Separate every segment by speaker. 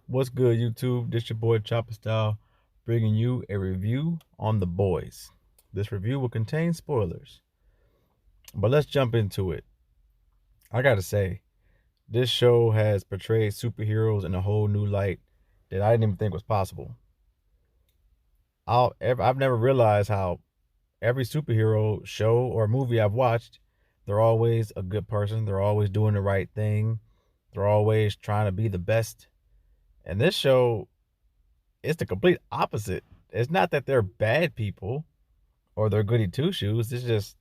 Speaker 1: What's good, YouTube? This your boy Chopper Style, bringing you a review on The Boys. This review will contain spoilers, but let's jump into it. I gotta say, this show has portrayed superheroes in a whole new light that I didn't even think was possible. I've never realized how every superhero show or movie I've watched, they're always a good person. They're always doing the right thing. They're always trying to be the best. And this show, it's the complete opposite. It's not that they're bad people or they're goody two shoes. It's just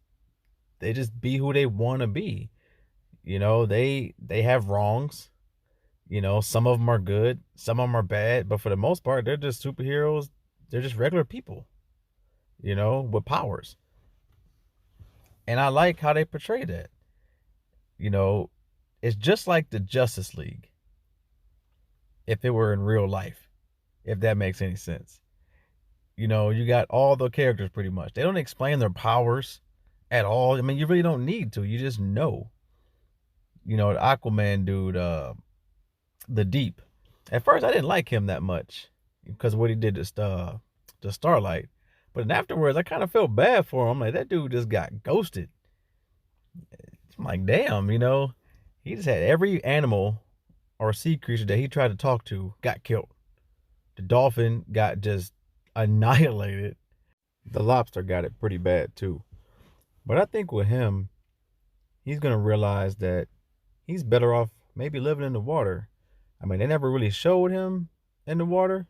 Speaker 1: they just be who they want to be. They have wrongs. Some of them are good, some of them are bad, but for the most part, they're just superheroes. They're just regular people, with powers. And I like how they portray that. You know, it's just like the Justice League if it were in real life, if that makes any sense. You got all the characters pretty much. They don't explain their powers at all. I mean, you really don't need to. You just know. The Aquaman dude, the Deep. At first, I didn't like him that much because of what he did to Starlight. But then afterwards, I kind of felt bad for him. Like, that dude just got ghosted. I'm like, damn, he just had every animal or sea creature that he tried to talk to got killed. The dolphin got just annihilated. The lobster got it pretty bad too. But I think with him, he's gonna realize that he's better off maybe living in the water. I mean, they never really showed him in the water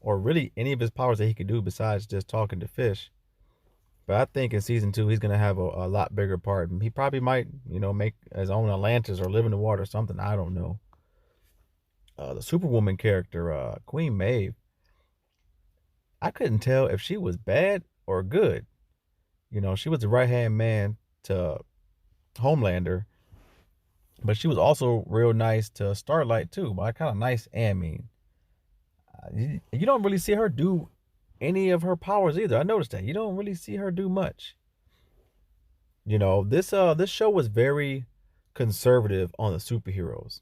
Speaker 1: or really any of his powers that he could do besides just talking to fish. But I think in season 2, he's gonna have a lot bigger part. He probably might, make his own Atlantis or live in the water or something. I don't know. The Superwoman character, Queen Maeve, I couldn't tell if she was bad or good. She was the right hand man to Homelander, but she was also real nice to Starlight too. But kind of nice and mean. You don't really see her do any of her powers either. I noticed that you don't really see her do much. This show was very conservative on the superheroes.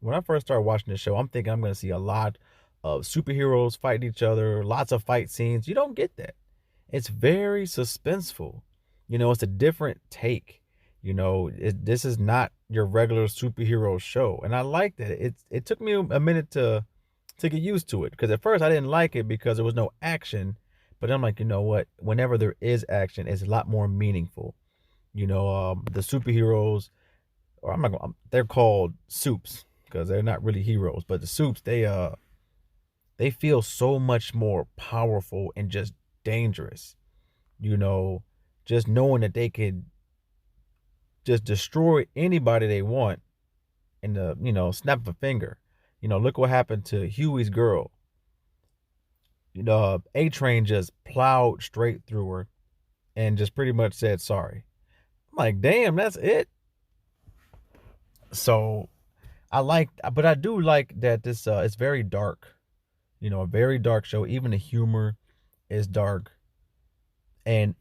Speaker 1: When I first started watching this show, I'm thinking I'm going to see a lot of superheroes fighting each other, lots of fight scenes. You don't get that. It's very suspenseful. It's a different take. This is not your regular superhero show, and I like that. It took me a minute to get used to it because at first I didn't like it because there was no action, but I'm like, you know what? Whenever there is action, it's a lot more meaningful. The superheroes, or I'm not going. They're called soups because they're not really heroes, but the soups they feel so much more powerful and just dangerous. You know, just knowing that they could just destroy anybody they want in the snap of a finger. Look what happened to Huey's girl. A Train just plowed straight through her and just pretty much said sorry. I'm like, damn, that's it. So but I do like that this it's very dark. A very dark show. Even the humor is dark, and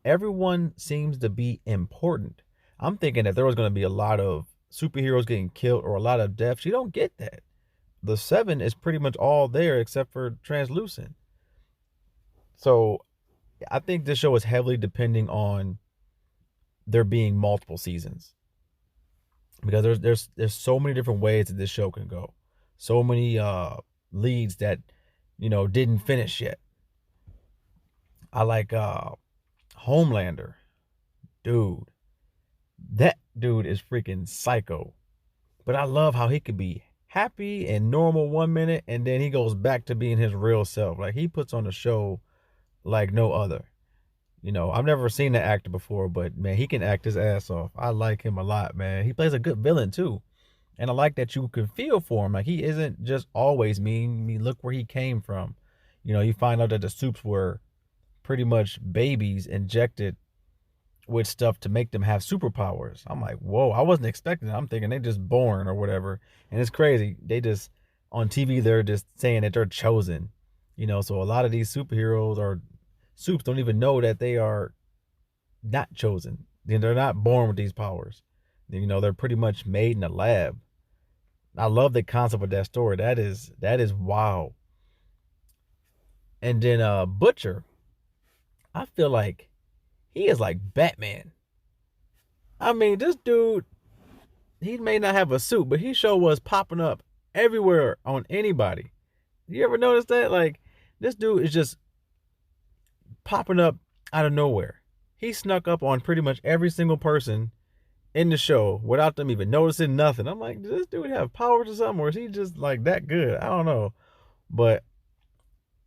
Speaker 1: everyone seems to be important. I'm thinking that there was going to be a lot of superheroes getting killed or a lot of deaths. You don't get that. The seven is pretty much all there except for Translucent. So I think this show is heavily depending on there being multiple seasons because there's so many different ways that this show can go. So many leads that didn't finish yet. I like Homelander, dude. That dude is freaking psycho. But I love how he could be happy and normal 1 minute and then he goes back to being his real self. Like he puts on a show like no other. I've never seen the actor before, but man, he can act his ass off. I like him a lot, man. He plays a good villain too. And I like that you can feel for him. Like he isn't just always mean. I mean, look where he came from. You find out that the soups were pretty much babies injected with stuff to make them have superpowers. I'm like, whoa, I wasn't expecting it. I'm thinking they just born or whatever. And it's crazy. They just on TV they're just saying that they're chosen. So a lot of these superheroes or soups don't even know that they are not chosen. They're not born with these powers. They're pretty much made in a lab. I love the concept of that story. That is wow. And then Butcher, I feel like he is like Batman. I mean, this dude, he may not have a suit, but he sure was popping up everywhere on anybody. You ever notice that? Like, this dude is just popping up out of nowhere. He snuck up on pretty much every single person in the show without them even noticing nothing. I'm like, does this dude have powers or something, or is he just like that good? I don't know. But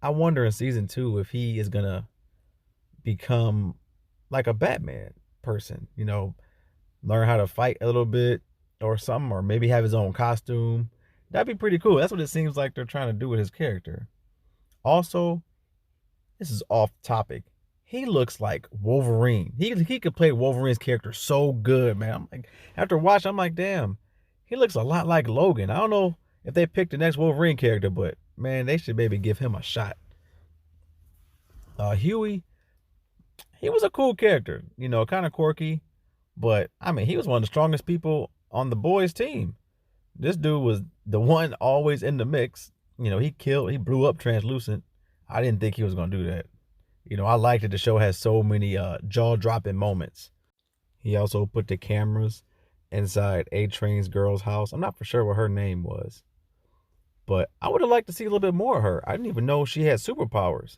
Speaker 1: I wonder in season 2 if he is gonna become like a Batman person, learn how to fight a little bit or something, or maybe have his own costume. That'd be pretty cool. That's what it seems like they're trying to do with his character. Also, this is off topic. He looks like Wolverine. He could play Wolverine's character so good, man. I'm like, after watching, I'm like, damn, he looks a lot like Logan. I don't know if they picked the next Wolverine character, but man, they should maybe give him a shot. Huey, he was a cool character, kind of quirky, but I mean, he was one of the strongest people on the boys' team. This dude was the one always in the mix. He blew up Translucent. I didn't think he was gonna do that. I liked that the show has so many jaw-dropping moments. He also put the cameras inside A-Train's girl's house. I'm not for sure what her name was, but I would have liked to see a little bit more of her. I didn't even know she had superpowers.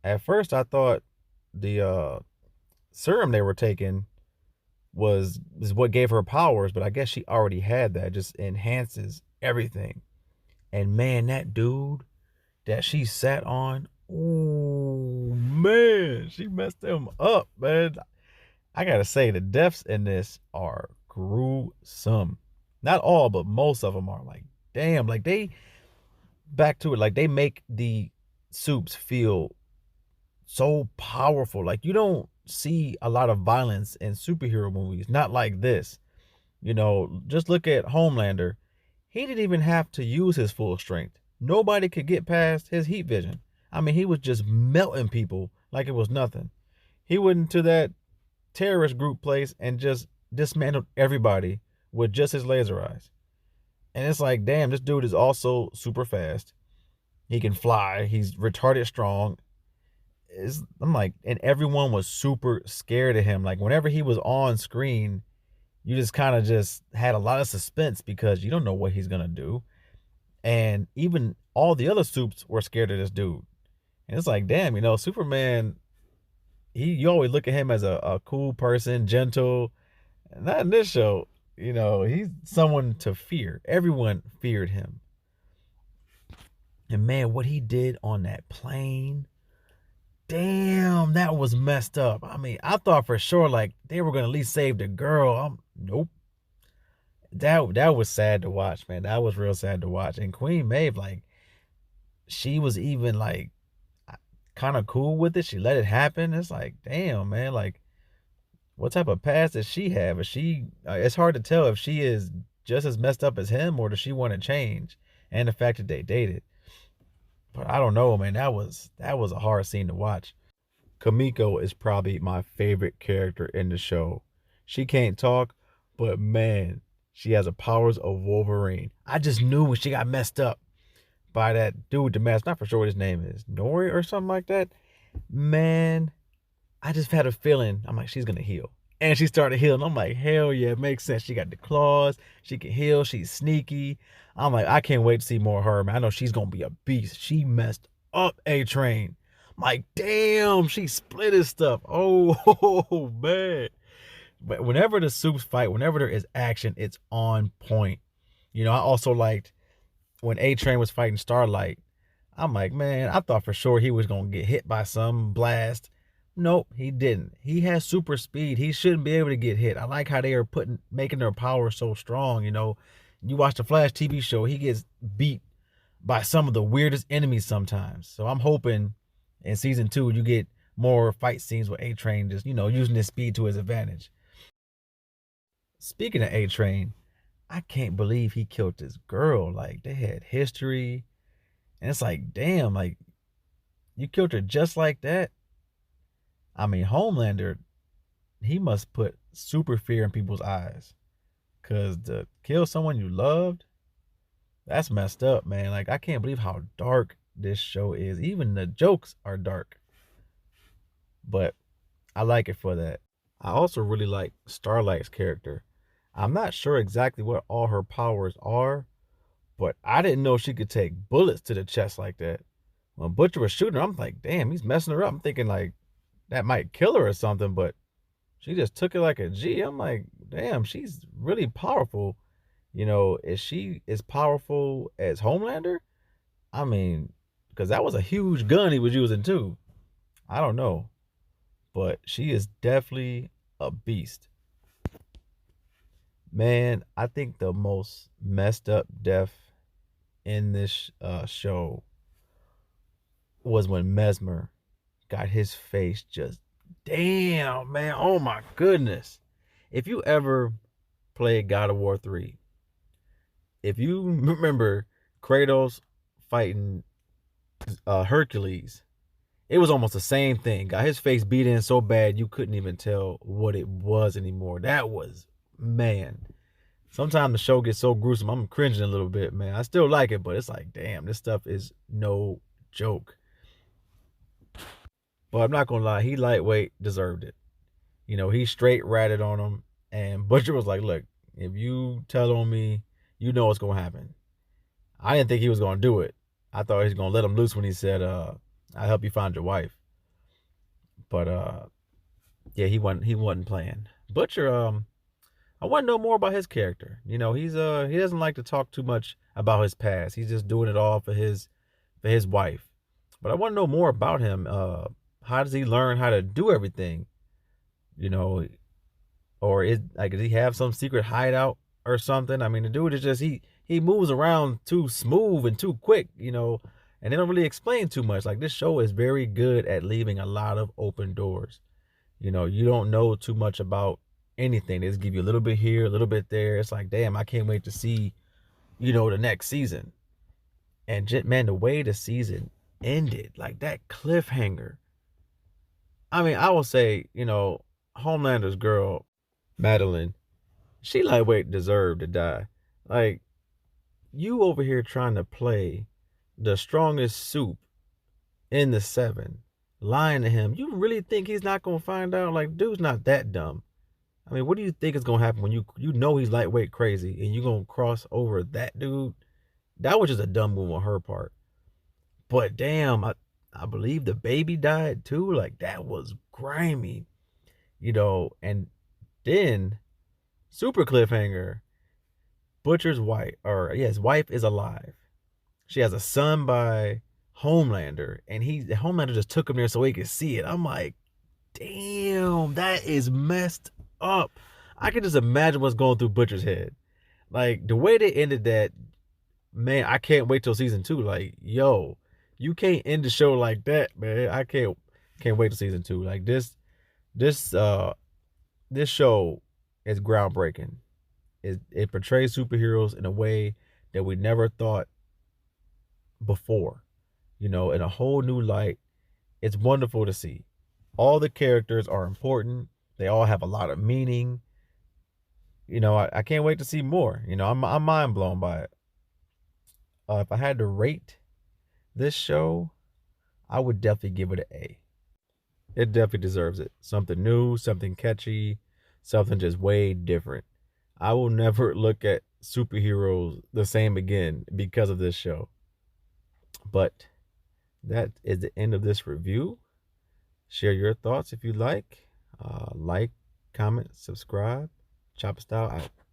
Speaker 1: At first, I thought the serum they were taking is what gave her powers, but I guess she already had that. It just enhances everything. And man, that dude that she sat on, ooh, man, she messed him up, man. I gotta say, the deaths in this are gruesome. Not all, but most of them are. Like, damn, like back to it, like they make the soups feel so powerful. Like, you don't see a lot of violence in superhero movies, not like this. Just look at Homelander. He didn't even have to use his full strength. Nobody could get past his heat vision. I mean, he was just melting people like it was nothing. He went into that terrorist group place and just dismantled everybody with just his laser eyes. And it's like, damn, this dude is also super fast. He can fly. He's retarded strong. I'm like, and everyone was super scared of him. Like, whenever he was on screen, you just kind of just had a lot of suspense because you don't know what he's gonna do. And even all the other soups were scared of this dude. And it's like, damn, Superman, you always look at him as a cool person, gentle. Not in this show. He's someone to fear. Everyone feared him. And man, what he did on that plane, damn, that was messed up. I mean, I thought for sure like they were gonna at least save the girl. Nope. That was sad to watch, man. That was real sad to watch. And Queen Maeve, like, she was even like kind of cool with it. She let it happen. It's like, damn, man, like, what type of past does she have? Is she? It's hard to tell if she is just as messed up as him, or does she want to change? And the fact that they dated, but I don't know, man. That was a hard scene to watch. Kamiko is probably my favorite character in the show. She can't talk, but man, she has the powers of Wolverine. I just knew when she got messed up by that dude, the mask. Not for sure what his name is, Nori or something like that. Man, I just had a feeling. I'm like, she's gonna heal, and she started healing. I'm like, hell yeah, it makes sense. She got the claws. She can heal. She's sneaky. I'm like, I can't wait to see more of her, man. I know she's gonna be a beast. She messed up A-Train. I'm like, damn, she split his stuff. Oh, man. But whenever the soups fight, whenever there is action, it's on point. I also liked when A-Train was fighting Starlight. I'm like, man, I thought for sure he was gonna get hit by some blast. Nope, he didn't. He has super speed. He shouldn't be able to get hit. I like how they are making their power so strong. You watch the Flash TV show, he gets beat by some of the weirdest enemies sometimes. So I'm hoping in season 2 you get more fight scenes with A-Train just, using his speed to his advantage. Speaking of A-Train, I can't believe he killed this girl. Like, they had history. And it's like, damn, like, you killed her just like that? I mean, Homelander, he must put super fear in people's eyes. Because to kill someone you loved, That's messed up, man. Like, I can't believe how dark this show is. Even the jokes are dark, but I like it for that. I also really like Starlight's character. I'm not sure exactly what all her powers are, but I didn't know she could take bullets to the chest like that. When Butcher was shooting her, I'm like, damn, he's messing her up. I'm thinking like that might kill her or something, but she just took it like a G. I'm like, damn, she's really powerful. Is she as powerful as Homelander? I mean, because that was a huge gun he was using too. I don't know, but she is definitely a beast. Man, I think the most messed up death in this show was when Mesmer got his face just, damn, man. Oh my goodness. If you ever played God of War 3, if you remember Kratos fighting Hercules, it was almost the same thing. Got his face beat in so bad you couldn't even tell what it was anymore. That was, man. Sometimes the show gets so gruesome, I'm cringing a little bit, man. I still like it, but it's like, damn, this stuff is no joke. But I'm not gonna lie, he lightweight deserved it. He straight ratted on him, and Butcher was like, "Look, if you tell on me, you know what's gonna happen." I didn't think he was gonna do it. I thought he was gonna let him loose when he said, "I'll help you find your wife." But yeah, he wasn't playing. Butcher, I want to know more about his character. He doesn't like to talk too much about his past. He's just doing it all for his wife. But I want to know more about him. How does he learn how to do everything? You know, or does he have some secret hideout or something? I mean, the dude is just he moves around too smooth and too quick, and they don't really explain too much. Like, this show is very good at leaving a lot of open doors. You don't know too much about anything. They just give you a little bit here, a little bit there. It's like, damn, I can't wait to see, the next season. And man, the way the season ended, like that cliffhanger. I mean, I will say, Homelander's girl, Madeline, she lightweight deserved to die. Like, you over here trying to play the strongest soup in the seven, lying to him. You really think he's not gonna find out? Like, dude's not that dumb. I mean, what do you think is gonna happen when you know he's lightweight crazy and you gonna cross over that dude? That was just a dumb move on her part. But damn, I believe the baby died too. Like, that was grimy, And then super cliffhanger. Butcher's wife, or yeah, his wife is alive. She has a son by Homelander, and Homelander just took him there so he could see it. I'm like, damn, that is messed up. I can just imagine what's going through Butcher's head. Like, the way they ended that, man, I can't wait till season 2. Like, yo, you can't end the show like that, man. I can't wait till season 2. Like, this show is groundbreaking. It portrays superheroes in a way that we never thought before, in a whole new light. It's wonderful to see. All the characters are important. They all have a lot of meaning. I can't wait to see more. I'm mind blown by it. If I had to rate this show, I would definitely give it an A. It definitely deserves it. Something new, something catchy, something just way different. I will never look at superheroes the same again because of this show. But that is the end of this review. Share your thoughts if you like. Like, comment, subscribe. Chopper Style out.